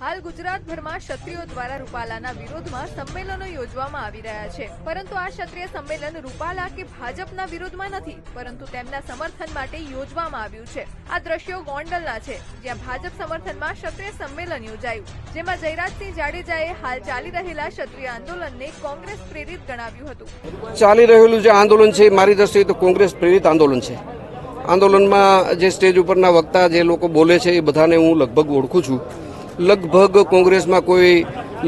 હાલ ગુજરાતભરમાં ક્ષત્રિયો દ્વારા રૂપાલાના વિરોધમાં સંમેલનો યોજવામાં આવી રહ્યા છે, પરંતુ આ ક્ષત્રિય સંમેલન રૂપાલા કે ભાજપના વિરોધમાં નથી, પરંતુ તેમના સમર્થન માટે યોજવામાં આવ્યું છે। આ દ્રશ્યો ગોંડલના છે, જ્યાં ભાજપ સમર્થનમાં ક્ષત્રિય સંમેલન યોજાયું, જેમાં જયરાજસિંહ જાડેજાએ હાલ ચાલી રહેલા ક્ષત્રિય આંદોલનને કોંગ્રેસ પ્રેરિત ગણાવ્યું હતું। ચાલી રહેલું જે આંદોલન છે મારી દ્રષ્ટિએ તો કોંગ્રેસ પ્રેરિત આંદોલન છે। આંદોલનમાં જે સ્ટેજ ઉપરના વક્તા જે લોકો બોલે છે એ બધાને હું લગભગ ઓળખું છું। લગભગ કોંગ્રેસમાં કોઈ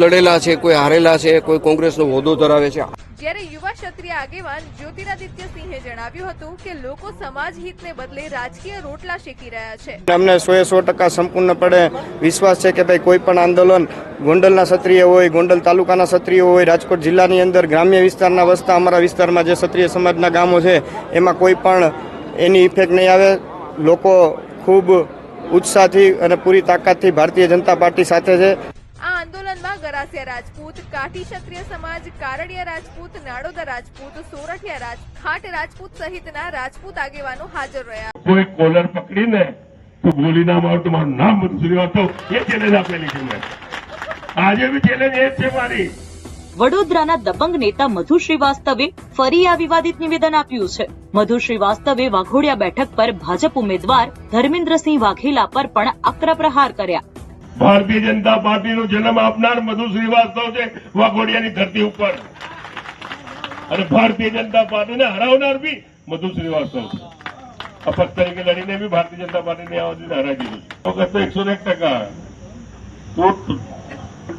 લડેલા છે, કોઈ હારેલા છે, કોઈ કોંગ્રેસનો હોદ્દો ધરાવે છે। જ્યારે યુવા ક્ષત્રિય આગેવાન જ્યોતિરાદિત્ય સિંહે જણાવ્યું હતું કે લોકો સમાજ હિતને બદલે રાજકીય રોટલા શેકી રહ્યા છે। અમને 100% સંપૂર્ણપણે વિશ્વાસ છે કે ભાઈ કોઈ પણ આંદોલન ગોંડલના ક્ષત્રિય હોય, ગોંડલ તાલુકાના ક્ષત્રિય હોય, રાજકોટ જિલ્લાની અંદર ગ્રામ્ય વિસ્તારના વસતા અમારા વિસ્તારમાં જે ક્ષત્રિય સમાજના ગામો છે એમાં કોઈ પણ એની ઇફેક્ટ નહીં આવે। લોકો ખૂબ ઉત્સાહથી અને પૂરી તાકાતથી ભારતીય જનતા પાર્ટી સાથે છે। આ આંદોલનમાં ગરાસિયા રાજપૂત, કાઠી ક્ષત્રિય સમાજ, કારડિયા રાજપૂત, નાડોદા રાજપૂત, સોરઠિયા ખાટ રાજપૂત સહિતના રાજપૂત આગેવાનો હાજર રહ્યા। કોઈ કોલર પકડીને તો બોલી ના મારો તમારું નામ બધું શ્રીવાસ્તવ એ ચેલેન્જ આપેલી છે મેં। આજે બી ચેલેન્જ એ જ છે મારી। વડોદરાના દબંગ નેતા મધુ શ્રીવાસ્તવે ફરી આ વિવાદિત નિવેદન આપ્યું છે। મધુ શ્રીવાસ્તવે વાઘોડિયા બેઠક પર ભાજપ ઉમેદવાર ધર્મેન્દ્રસિંહ વાઘેલા પર પણ આકરા પ્રહાર કર્યા। ભારતીય જનતા પાર્ટીનો જન્મ આપનાર મધુ શ્રીવાસ્તવ છે વાઘોડિયાની ધરતી ઉપર, અને ભારતીય જનતા પાર્ટીને હરાવનાર બી મધુ શ્રીવાસ્તવ છે। અપક્ષ તરીકે લડીને બી ભારતીય જનતા પાર્ટીને આ વખતે હરાવી દીધું છે। વખત તો 101%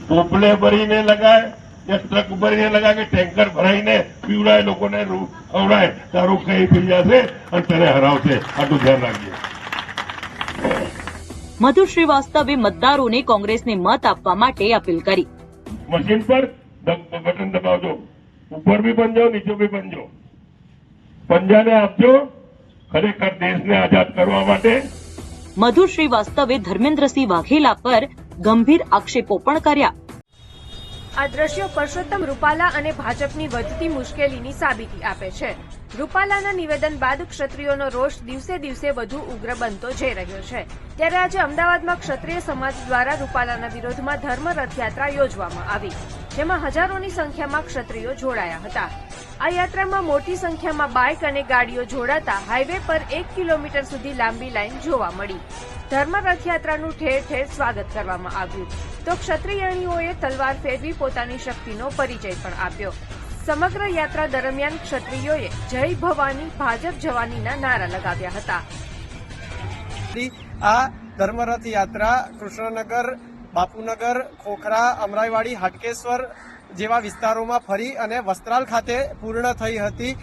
ટોપલે ભરીને લગાય, ટ્રક ભરીને લગા કે ટેન્કર ભરાઈને પીવડાય, લોકોને ખવડાય, તારું કઈ થઈ જશે અને તને હરાવશે। આટલું ધ્યાન રાખજે। મધુ શ્રીવાસ્તવે મતદારોને કોંગ્રેસને મત આપવા માટે અપીલ કરી। મશીન પર બટન દબાવજો, ઉપર બી પંજો, નીચે બી પંજો, પંજાને આપજો ખરેખર દેશને આઝાદ કરવા માટે। મધુ શ્રીવાસ્તવે ધર્મેન્દ્રસિંહ વાઘેલા પર ગંભીર આક્ષેપો પણ કર્યા। આ દ્રશ્યો પરસોત્તમ રૂપાલા અને ભાજપની વધતી મુશ્કેલીની સાબિતી આપે છે। રૂપાલાના નિવેદન બાદ ક્ષત્રિયોનો રોષ દિવસે દિવસે વધુ ઉગ્ર બનતો જઈ રહ્યો છે। ત્યારે આજે અમદાવાદમાં ક્ષત્રિય સમાજ દ્વારા રૂપાલાના વિરોધમાં ધર્મ રથયાત્રા યોજવામાં આવી, જેમાં હજારોની સંખ્યામાં ક્ષત્રિયો જોડાયા હતા। આ યાત્રામાં મોટી સંખ્યામાં બાઇક અને ગાડીઓ જોડાતા હાઈવે પર 1 કિલોમીટર સુધી લાંબી લાઈન જોવા મળી। ધર્મ રથયાત્રાનું ઠેર ઠેર સ્વાગત કરવામાં આવ્યું, તો ક્ષત્રિયણીઓએ તલવાર ફેરવી પોતાની શક્તિનો પરિચય પણ આપ્યો। સમગ્ર યાત્રા દરમિયાન ક્ષત્રિયોએ જય ભવાની ભાજપ જવાનીના નારા લગાવ્યા હતા। આ ધર્મરથ યાત્રા કૃષ્ણનગર, બાપુનગર, ખોખરા, અમરાઈવાડી, હાટકેશ્વર જેવા વિસ્તારોમાં ફરી અને વસ્ત્રાલ ખાતે પૂર્ણ થઈ હતી।